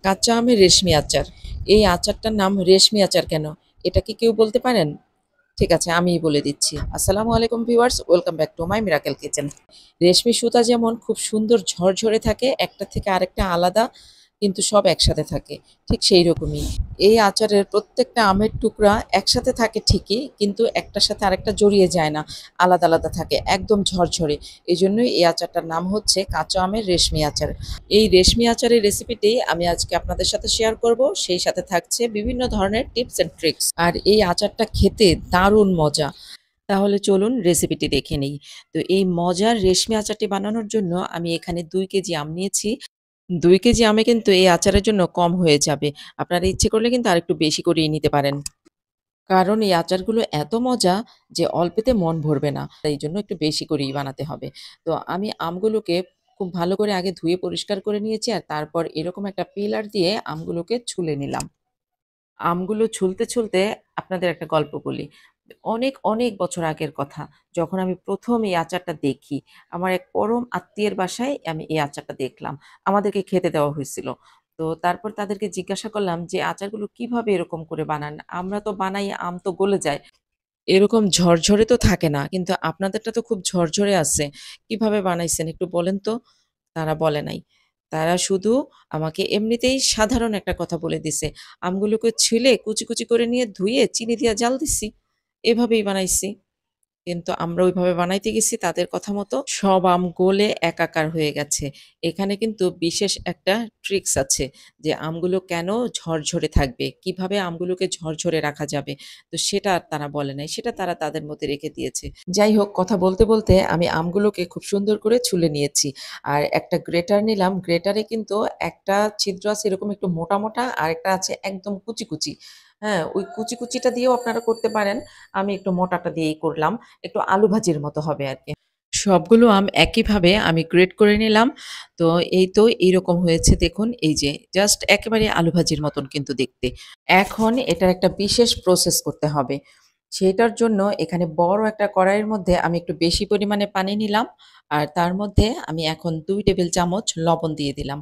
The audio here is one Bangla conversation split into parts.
কাঁচা আমের রেশমি আচার। এই আচারটার নাম রেশমি আচার কেন? এটা কি কেউ বলতে পারেন? ঠিক আছে, আমিই বলে দিচ্ছি। আসসালামু আলাইকুম viewers, welcome back to my miracle kitchen. রেশমি সুতা যেমন খুব সুন্দর ঝরঝরে থাকে, একটা থেকে আরেকটা আলাদা, কিন্তু সব একসাথে থাকে। ঠিক সেই রকমই এই আচারের প্রত্যেকটা আমের টুকরা একসাথে থাকে ঠিকই, কিন্তু একটার সাথে আরেকটা জড়িয়ে যায় না, আলাদা আলাদা থাকে, একদম ঝরঝরে। এই জন্যই এই আচারটার নাম হচ্ছে কাঁচা আমের রেশমি আচার। এই রেশমি আচারের রেসিপিটি আমি আজকে আপনাদের সাথে শেয়ার করব। সেই সাথে থাকছে বিভিন্ন ধরনের টিপস এন্ড ট্রিক্স। আর এই আচারটা খেতে দারুণ মজা। তাহলে চলুন রেসিপিটি দেখে নিই। তো এই মজার রেশমি আচারটি বানানোর জন্য আমি এখানে ২ কেজি আম নিয়েছি। ২ কেজি আমে কিন্তু এই আচারের জন্য কম হয়ে যাবে। আপনারা ইচ্ছে করলে কিন্তু আরেকটু বেশি করেই নিতে পারেন। কারণ এই আচারগুলো এত মজা যে অল্পেতে মন ভরবে না। এইজন্য একটু বেশি করেই বানাতে হবে। তো আমি আমগুলোকে খুব ভালো করে আগে ধুয়ে পরিষ্কার করে নিয়েছি, আর তারপর এরকম একটা পিলার দিয়ে আমগুলোকে ছুলে নিলাম। আমগুলো ছুলতে আপনাদের একটা গল্প বলি। অনেক, অনেক বছর আগের কথা। যখন আমি ১ম এই আচারটা দেখি, আমার এক পরম আত্মীয়ের বাসায় আমি এই আচারটা দেখলাম। আমাদেরকে খেতে দেওয়া হয়েছিল। তো তারপর তাদেরকে জিজ্ঞাসা করলাম যে, "আচারগুলো কিভাবে এরকম করে বানান? আমরা তো বানাই, আম তো গলে যায়। এরকম ঝরঝরে তো থাকে না। কিন্তু আপনাদেরটা তো খুব ঝরঝরে আছে। কিভাবে বানাইছেন একটু বলেন তো?" তারা বলে নাই। তারা শুধু আমাকে এমনিতেই সাধারণ একটা কথা বলে দিছে। আমগুলোকে ছুলে কুচি, কুচি করে নিয়ে ধুয়ে চিনি দিয়া জাল দিছি। এভাবেই বানাইছি। কিন্তু আমরা ওইভাবে বানাইতে গেছি তাদের কথা মতো সব আম গলে একাকার হয়ে গেছে। এখানে কিন্তু বিশেষ একটা ট্রিক্স আছে যে আমগুলো কেন ঝরঝরে থাকবে, কিভাবে আমগুলোকে ঝরঝরে রাখা যাবে। তো সেটা আর তারা বলে নাই। সেটা তারা তাদের মধ্যে রেখে দিয়েছে। যাই হোক, কথা বলতে আমি আমগুলোকে খুব সুন্দর করে ছুলে নিয়েছি। আর একটা গ্রেটার নিলাম। গ্রেটারে কিন্তু একটা ছিদ্র আছে এরকম একটু মোটা, মোটা, আরেকটা আছে একদম কুচি, কুচি। হ্যাঁ? ওই কুচি, কুচিটা দিয়েও আপনারা করতে পারেন। আমি একটু মোটাটা দিয়েই করলাম। একটু আলু ভাজির মতো হবে আরকি। সবগুলো আম একইভাবে আমি গ্রেট করে নিলাম। তো এই তো এইরকম হয়েছে দেখুন, এই যে জাস্ট একেবারে আলু ভাজির মতন কিন্তু দেখতে। এখন এটার একটা বিশেষ প্রসেস করতে হবে। সেটার জন্য এখানে বড় একটা কড়াইয়ের মধ্যে আমি একটু বেশি পরিমাণে পানি নিলাম। আর তার মধ্যে আমি এখন ২ টেবিল চামচ লবণ দিয়ে দিলাম।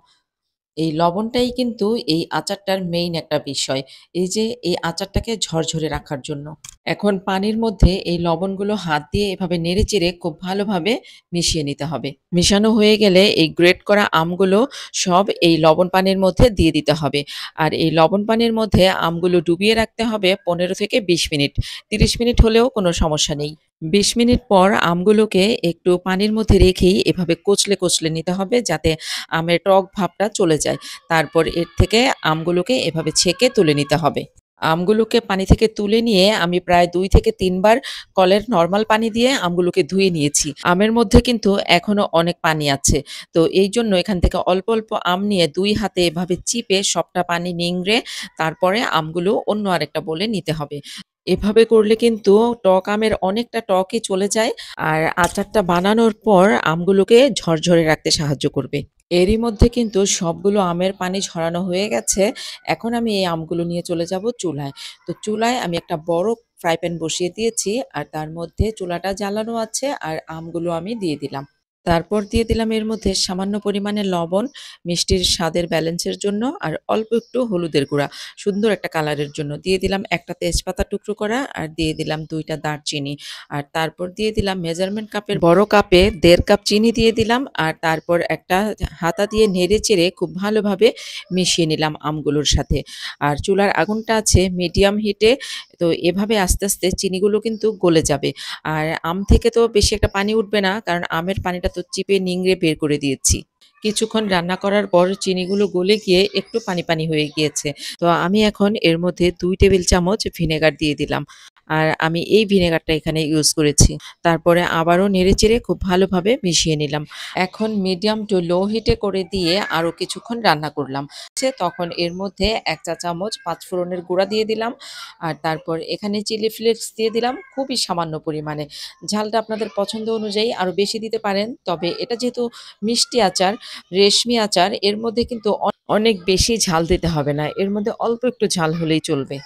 এই লবণটাই কিন্তু এই আচারটার মেইন একটা বিষয়। এই যে এই আচারটাকে ঝরঝরে রাখার জন্য। এখন পানির মধ্যে এই লবণগুলো হাত দিয়ে এভাবে নেড়েচেড়ে খুব ভালোভাবে মিশিয়ে নিতে হবে। মিশানো হয়ে গেলে এই গ্রেট করা আমগুলো সব এই লবণ পানির মধ্যে দিয়ে দিতে হবে। আর এই লবণ পানির মধ্যে আমগুলো ডুবিয়ে রাখতে হবে ১৫ থেকে ২০ মিনিট। ৩০ মিনিট হলেও কোনো সমস্যা নেই। ২০ মিনিট পর আমগুলোকে একটু পানির মধ্যে রেখেই এভাবে কচলে, কচলে নিতে হবে যাতে আমের টক ভাবটা চলে যায়। তারপর এর থেকে আমগুলোকে এভাবে ছেঁকে তুলে নিতে হবে। আমগুলোকে পানি থেকে তুলে নিয়ে আমি প্রায় ২ থেকে ৩ বার কলের নরমাল পানি দিয়ে আমগুলোকে ধুয়ে নিয়েছি। আমের মধ্যে কিন্তু এখনো অনেক পানি আছে। তো এইজন্য এখান থেকে অল্প, অল্প আম নিয়ে ২ হাতে এভাবে চিপে সবটা পানি নিংড়ে তারপরে আমগুলো অন্য আরেকটা বোলে নিতে হবে। এভাবে করলে কিন্তু টক আমের অনেকটা টকই চলে যায়। আর আচারটা বানানোর পর আমগুলোকে ঝরঝরে রাখতে সাহায্য করবে। এরই মধ্যে কিন্তু সবগুলো আমের পানি ঝরানো হয়ে গেছে। এখন আমি এই আমগুলো নিয়ে চলে যাব চুলায়। তো চুলায় আমি একটা বড় ফ্রাই প্যান বসিয়ে দিয়েছি, আর তার মধ্যে চুলাটা জ্বালানো আছে, আর আমগুলো আমি দিয়ে দিলাম। তারপর দিয়ে দিলাম এর মধ্যে সামান্য পরিমাণে লবণ, মিষ্টির স্বাদের ব্যালেন্সের জন্য, আর অল্প একটু হলুদের গুঁড়া, সুন্দর একটা কালারের জন্য। দিয়ে দিলাম একটা তেজপাতা টুকরো করা, আর দিয়ে দিলাম ২ টা দারচিনি। আর তারপর দিয়ে দিলাম মেজারমেন্ট কাপের বড় কাপে ১.৫ কাপ চিনি দিয়ে দিলাম। আর তারপর একটা হাতা দিয়ে নেড়েচেড়ে খুব ভালোভাবে মিশিয়ে নিলাম আমগুলোর সাথে। আর চুলার আগুনটা আছে মিডিয়াম হিটে। তো এভাবে আস্তে, আস্তে চিনিগুলো কিন্তু গলে যাবে। আর আম থেকে তো বেশি একটা পানি উঠবে না, কারণ আমের পানিটা তো চিপে নিংড়ে বের করে দিয়েছি। কিছুক্ষণ রান্না করার পর চিনিগুলো গলে গিয়ে একটু পানি, পানি হয়ে গিয়েছে। তো আমি এখন এর মধ্যে ২ টেবিল চামচ ভিনেগার দিয়ে দিলাম। আর আমি এই ভিনেগারটা এখানে ইউজ করেছি। তারপরে আবারও নেড়েচেড়ে খুব ভালোভাবে মিশিয়ে নিলাম। এখন মিডিয়াম টু লো হিটে করে দিয়ে আরো কিছুক্ষণ রান্না করলাম। তখন এর মধ্যে ১ চা চামচ পাঁচফোড়নের গুঁড়া দিয়ে দিলাম। আর তারপর এখানে চিলি ফ্লেক্স দিয়ে দিলাম খুবই সামান্য পরিমাণে। ঝালটা আপনাদের পছন্দ অনুযায়ী আরো বেশি দিতে পারেন। তবে এটা যেহেতু মিষ্টি আচার, রেশমি আচার, এর মধ্যে কিন্তু অনেক বেশি ঝাল দিতে হবে না। এর মধ্যে অল্প একটু ঝাল হলেই চলবে।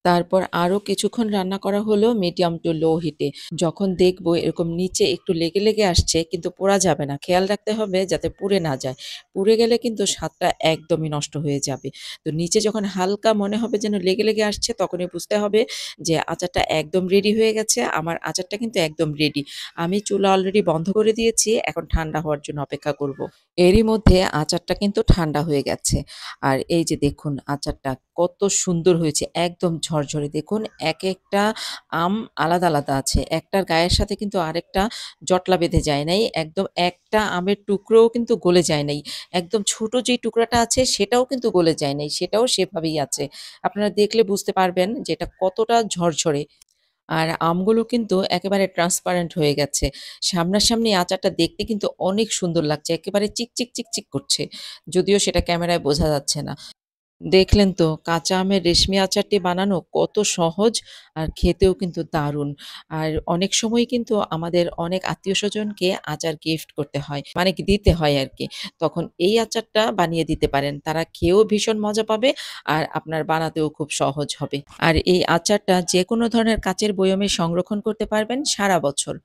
তারপর আরো কিছুক্ষণ রান্না করা হলো মিডিয়াম টু লো হিটে। যখন দেখবো এরকম নিচে একটু লেগে আসছে কিন্তু পোড়া যাবে না। খেয়াল রাখতে হবে যাতে পুড়ে না যায়। পুড়ে গেলে কিন্তু স্বাদটা একদমই নষ্ট হয়ে যাবে। তো নিচে যখন হালকা মনে হবে যেন লেগে আসছে তখনই বুঝতে হবে যে আচারটা একদম রেডি হয়ে গেছে। আমার আচারটা কিন্তু একদম রেডি। আমি চুলা অলরেডি বন্ধ করে দিয়েছি। এখন ঠান্ডা হওয়ার জন্য অপেক্ষা করব। এরই মধ্যে আচারটা কিন্তু ঠান্ডা হয়ে গেছে। আর এই যে দেখুন আচারটা কত সুন্দর হয়েছে, একদম ঝরঝরে। দেখুন একেকটা আম আলাদা আছে। একটার গায়ের সাথে কিন্তু আরেকটা জটলা বেঁধে যায় নাই। একদম একটা আমের টুকরোও কিন্তু গলে যায় নাই। একদম ছোট যেই টুকরাটা আছে সেটাও কিন্তু গলে যায় নাই। সেটাও সেভাবেই আছে। আপনারা দেখলে বুঝতে পারবেন যে এটা কতটা ঝরঝরে। আর আমগুলো কিন্তু একেবারে ট্রান্সপারেন্ট হয়ে গেছে। সামনাসামনি আচারটা দেখতে কিন্তু অনেক সুন্দর লাগছে। একেবারে চিকচিক করছে। যদিও সেটা ক্যামেরায় বোঝা যাচ্ছে না। দেখলেন তো কাঁচা আমের রেশমি আচারটি বানানো কত সহজ আর খেতেও কিন্তু দারুণ। আর অনেক সময় কিন্তু আমাদের অনেক আত্মীয়স্বজনকে আচার গিফট করতে হয়। মানে কি দিতে হয় আরকি। তখন এই আচারটা বানিয়ে দিতে পারেন। তারা খেয়েও ভীষণ মজা পাবে আর আপনার বানাতেও খুব সহজ হবে। আর এই আচারটা যেকোনো ধরনের কাঁচের বয়মে সংরক্ষণ করতে পারবেন সারা বছর।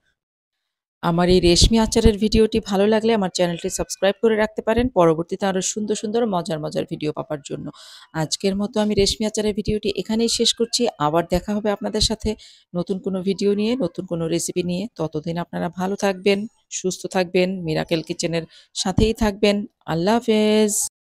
আমার এই রেশমি আচারের ভিডিওটি ভালো লাগলে আমার চ্যানেলটি সাবস্ক্রাইব করে রাখতে পারেন পরবর্তীতে আরো সুন্দর মজার ভিডিও পাবার জন্য। আজকের মতো আমি রেশমি আচারের ভিডিওটি এখানেই শেষ করছি। আবার দেখা হবে আপনাদের সাথে নতুন কোনো ভিডিও নিয়ে, নতুন কোনো রেসিপি নিয়ে। ততদিন আপনারা ভালো থাকবেন, সুস্থ থাকবেন, মিরাকেল কিচেনের সাথেই থাকবেন। আল্লাহ হাফেজ।